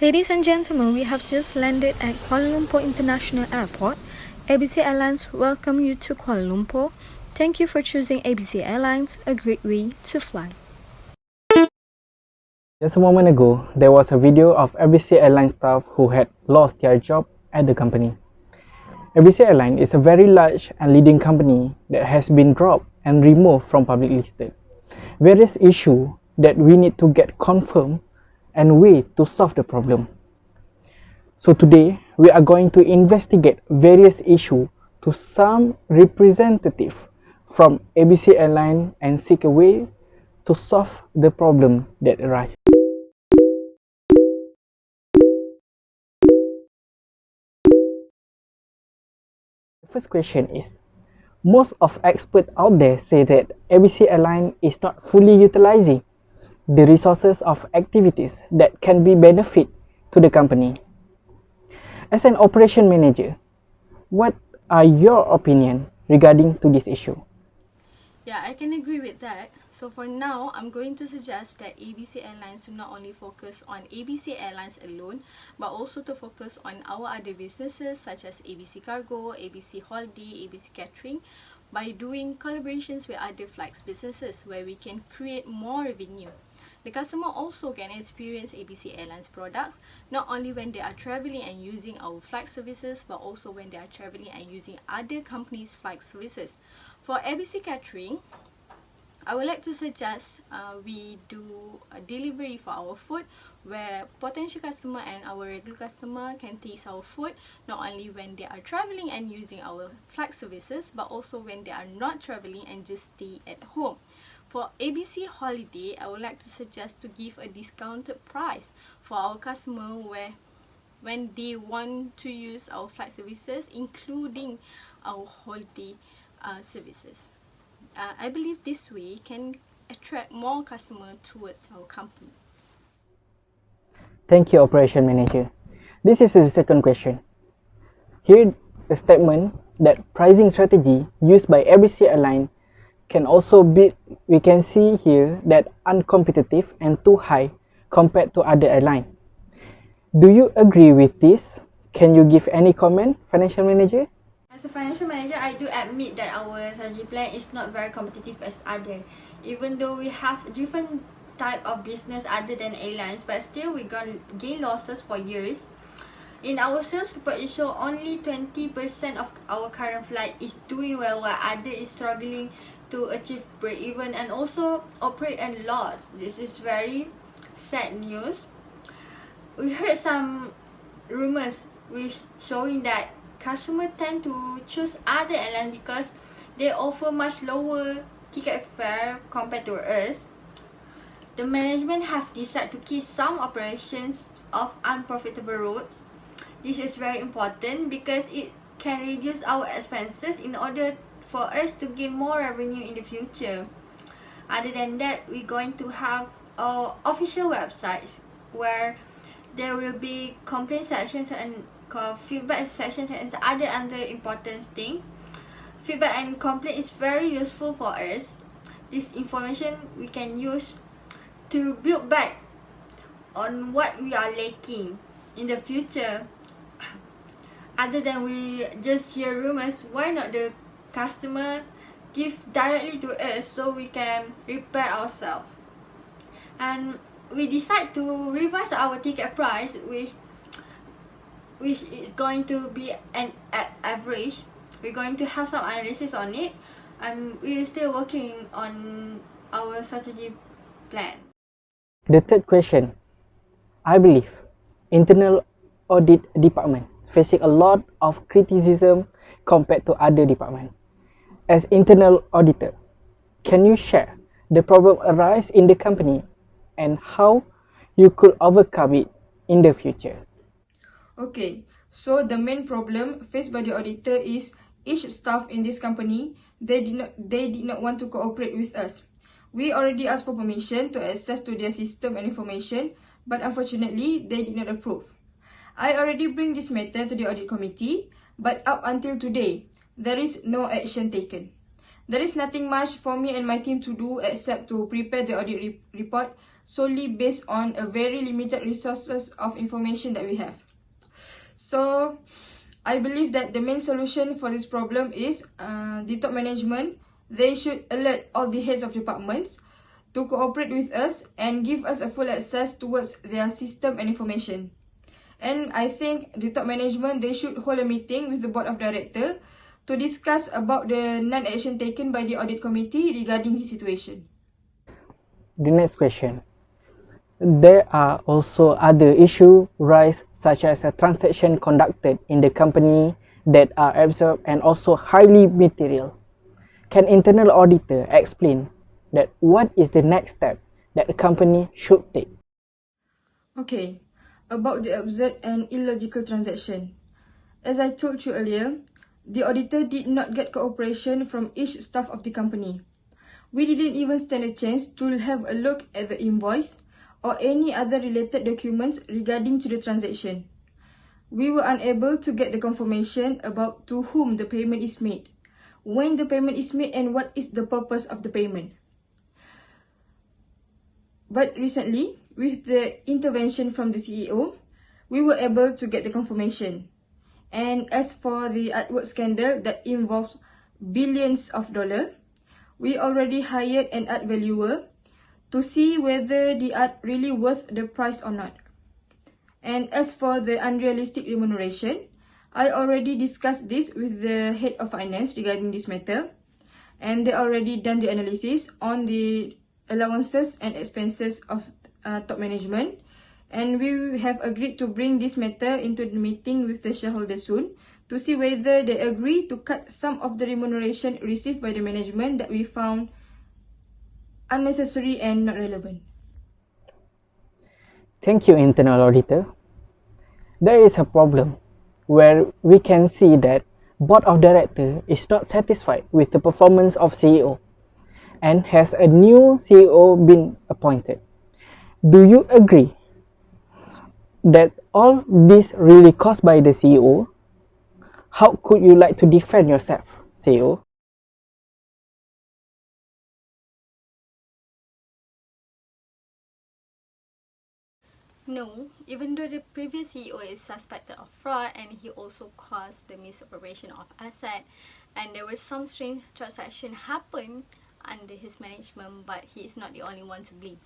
Ladies and gentlemen, we have just landed at Kuala Lumpur International Airport. ABC Airlines welcome you to Kuala Lumpur. Thank you for choosing ABC Airlines, a great way to fly. Just a moment ago, there was a video of ABC Airlines staff who had lost their job at the company. ABC Airlines is a very large and leading company that has been dropped and removed from public listed. Various issues that we need to get confirmed and way to solve the problem. So today, we are going to investigate various issues to some representative from ABC Airlines and seek a way to solve the problem that arise. The first question is, most of experts out there say that ABC Airlines is not fully utilizing the resources of activities that can be benefit to the company. As an operation manager, what are your opinion regarding to this issue? Yeah, I can agree with that. So for now, I'm going to suggest that ABC Airlines do not only focus on ABC Airlines alone, but also to focus on our other businesses such as ABC Cargo, ABC Holiday, ABC Catering, by doing collaborations with other flights businesses where we can create more revenue. The customer also can experience ABC Airlines products not only when they are traveling and using our flight services, but also when they are traveling and using other companies' flight services. For ABC Catering, I would like to suggest we do a delivery for our food where potential customer and our regular customer can taste our food not only when they are traveling and using our flight services, but also when they are not traveling and just stay at home. For ABC Holiday, I would like to suggest to give a discounted price for our customer where when they want to use our flight services, including our holiday services. I believe this way can attract more customers towards our company. Thank you, Operation Manager. This is the second question. Here, the statement that pricing strategy used by ABC Airlines can also be, we can see here that uncompetitive and too high compared to other airlines. Do you agree with this? Can you give any comment, Financial Manager? As a financial manager, I do admit that our strategy plan is not very competitive as other. Even though we have different type of business other than airlines, but still we gonna gain losses for years. In our sales report, it show only 20% of our current flight is doing well, while other is struggling to achieve break-even and also operate and loss. This is very sad news. We heard some rumors which showing that customers tend to choose other airlines because they offer much lower ticket fare compared to us. The management have decided to keep some operations of unprofitable routes. This is very important because it can reduce our expenses in order for us to gain more revenue in the future. Other than that, we're going to have our official websites where there will be complaint sections and feedback sections and other important thing. Feedback and complaint is very useful for us. This information we can use to build back on what we are lacking in the future. Other than we just hear rumors, why not the customer give directly to us so we can repair ourselves? And we decide to revise our ticket price, which is going to be an average. We're going to have some analysis on it, and we're still working on our strategy plan. The third question, I believe internal audit department facing a lot of criticism compared to other departments. As internal auditor, can you share the problem arise in the company and how you could overcome it in the future? Okay, so the main problem faced by the auditor is each staff in this company, they did not want to cooperate with us. We already asked for permission to access to their system and information, but unfortunately, they did not approve. I already bring this matter to the audit committee, but up until today, there is no action taken. There is nothing much for me and my team to do except to prepare the audit report solely based on a very limited resources of information that we have. So I believe that the main solution for this problem is the top management. They should alert all the heads of departments to cooperate with us and give us a full access towards their system and information. And I think the top management, they should hold a meeting with the board of directors to discuss about the non-action taken by the audit committee regarding the situation. The next question. There are also other issues raised, such as a transaction conducted in the company that are absurd and also highly material. Can internal auditor explain that what is the next step that the company should take? Okay, about the absurd and illogical transaction. As I told you earlier, the auditor did not get cooperation from each staff of the company. We didn't even stand a chance to have a look at the invoice or any other related documents regarding to the transaction. We were unable to get the confirmation about to whom the payment is made, when the payment is made, and what is the purpose of the payment. But recently, with the intervention from the CEO, we were able to get the confirmation. And as for the artwork scandal that involves billions of dollars, we already hired an art valuer to see whether the art really worth the price or not. And as for the unrealistic remuneration, I already discussed this with the head of finance regarding this matter, and they already done the analysis on the allowances and expenses of top management, and we have agreed to bring this matter into the meeting with the shareholders soon to see whether they agree to cut some of the remuneration received by the management that we found unnecessary and not relevant. Thank you, internal auditor. There is a problem where we can see that board of director is not satisfied with the performance of CEO and has a new CEO been appointed. Do you agree that all this really caused by the CEO? How could you like to defend yourself, CEO? No, even though the previous CEO is suspected of fraud and he also caused the misappropriation of asset, and there were some strange transactions happen under his management, but he is not the only one to blame,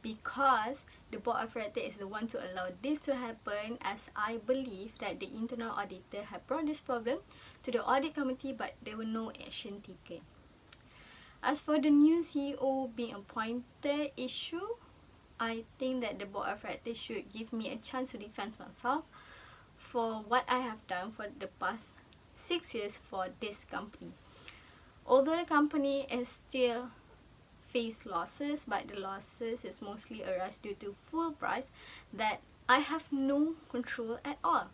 because the board of directors is the one to allow this to happen, as I believe that the internal auditor had brought this problem to the audit committee, but there were no action taken. As for the new CEO being appointed issue, I think that the board of directors should give me a chance to defend myself for what I have done for the past 6 years for this company. Although the company is still face losses, but the losses is mostly arise due to full price that I have no control at all.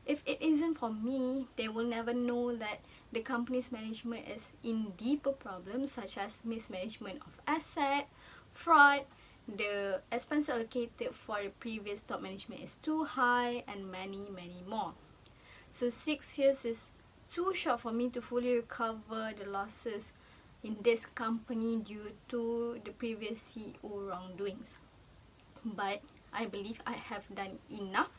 If it isn't for me, they will never know that the company's management is in deeper problems such as mismanagement of asset, fraud, the expense allocated for the previous top management is too high, and many more. So 6 years is too short for me to fully recover the losses in this company due to the previous CEO wrongdoings. But I believe I have done enough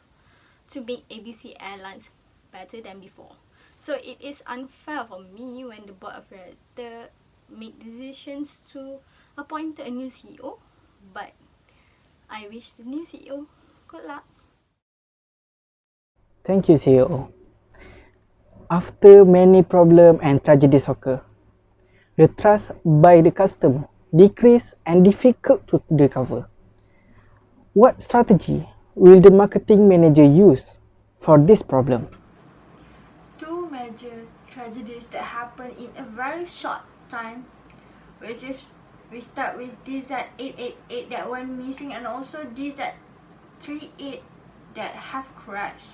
to make ABC Airlines better than before. So it is unfair for me when the board of directors make decisions to appoint a new CEO, but I wish the new CEO good luck. Thank you, CEO. After many problems and tragedies occur, the trust by the customer decrease and difficult to recover. What strategy will the marketing manager use for this problem? Two major tragedies that happened in a very short time, which is we start with DZ888 that went missing, and also DZ38 that have crashed.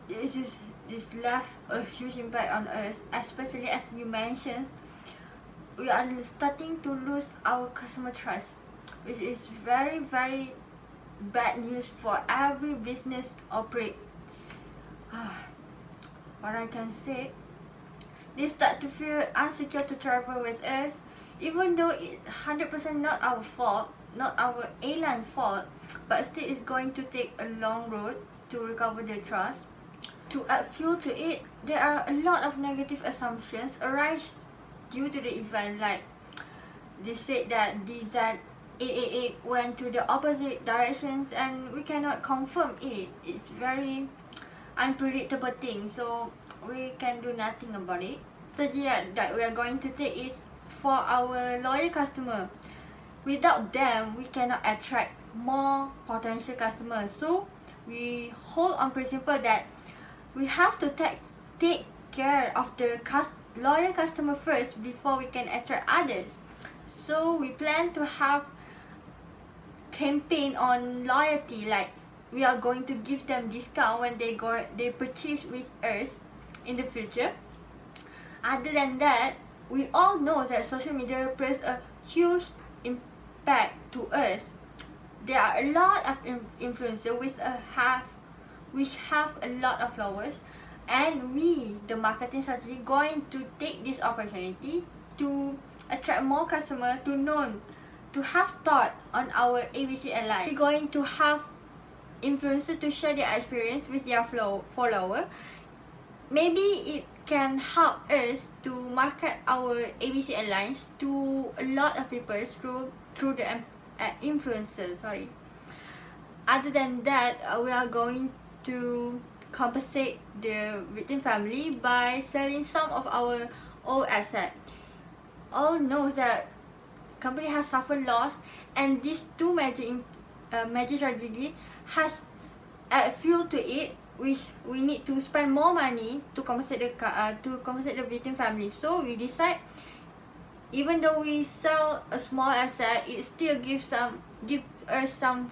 This left a huge impact on us, especially as you mentioned, we are starting to lose our customer trust, which is very bad news for every business operate. What I can say, they start to feel insecure to travel with us, even though it's 100% not our fault. not our airline fault, but still it's going to take a long road to recover the trust. To add fuel to it, there are a lot of negative assumptions arise due to the event, like they said that DZ888 went to the opposite directions and we cannot confirm it. It's very unpredictable thing, so we can do nothing about it. Strategy that we are going to take is for our loyal customer. Without them, we cannot attract more potential customers. So we hold on principle that we have to take care of the loyal customer first before we can attract others. So we plan to have campaign on loyalty, like we are going to give them discount when they purchase with us in the future. Other than that, we all know that social media plays a huge impact to us. There are a lot of influencers which have a lot of followers, and we, the marketing strategy, going to take this opportunity to attract more customers, to have thought on our ABC Airlines. We're going to have influencers to share their experience with their follower. Maybe it can help us to market our ABC Airlines to a lot of people through the influencers. Other than that, we are going to compensate the victim family by selling some of our old assets. All know that company has suffered loss, and these two major tragedy has fuel to it, which we need to spend more money to compensate the victim family. So we decide, even though we sell a small asset, it still give us some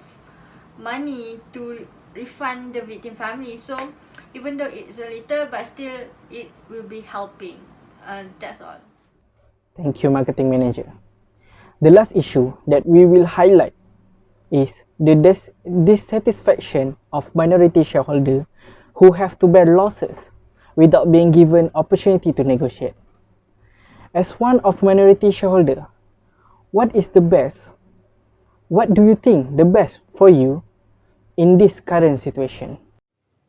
money to refund the victim family. So even though it's a little, but still it will be helping. That's all. Thank you, Marketing Manager. The last issue that we will highlight is the dissatisfaction of minority shareholders who have to bear losses without being given opportunity to negotiate. As one of minority shareholder, what is the best? What do you think the best for you in this current situation?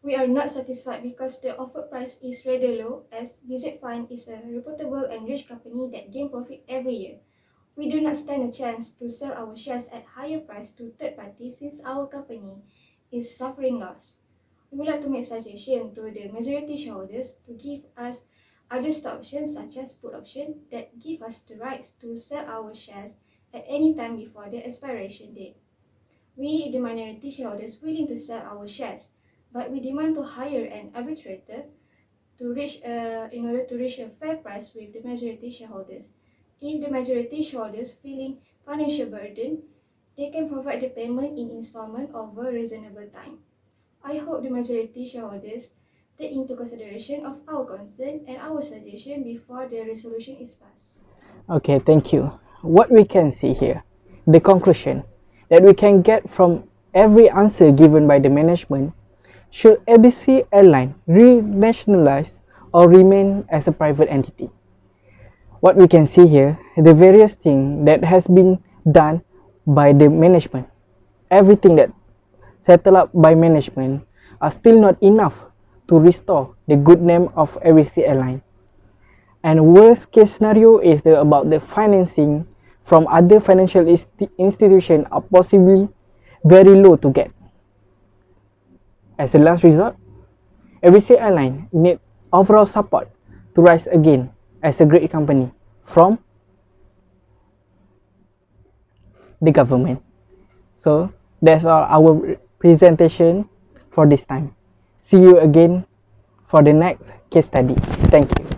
We are not satisfied because the offered price is rather low, as BZ Fund is a reputable and rich company that gain profit every year. We do not stand a chance to sell our shares at higher price to third parties since our company is suffering loss. We would like to make suggestion to the majority shareholders to give us other stock options such as put option that give us the rights to sell our shares at any time before the expiration date. We, the minority shareholders, willing to sell our shares, but we demand to hire an arbitrator in order to reach a fair price with the majority shareholders. If the majority shareholders feeling financial burden, they can provide the payment in installment over reasonable time. I hope the majority shareholders take into consideration of our concern and our suggestion before the resolution is passed. Okay, thank you. What we can see here, the conclusion that we can get from every answer given by the management, should ABC Airline re-nationalize or remain as a private entity? What we can see here, the various things that has been done by the management, everything that settled up by management are still not enough to restore the good name of ABC Airline. And worst case scenario is about the financing from other financial institutions are possibly very low to get. As a last resort, ABC Airline need overall support to rise again as a great company from the government. So that's all our presentation for this time. See you again for the next case study. Thank you.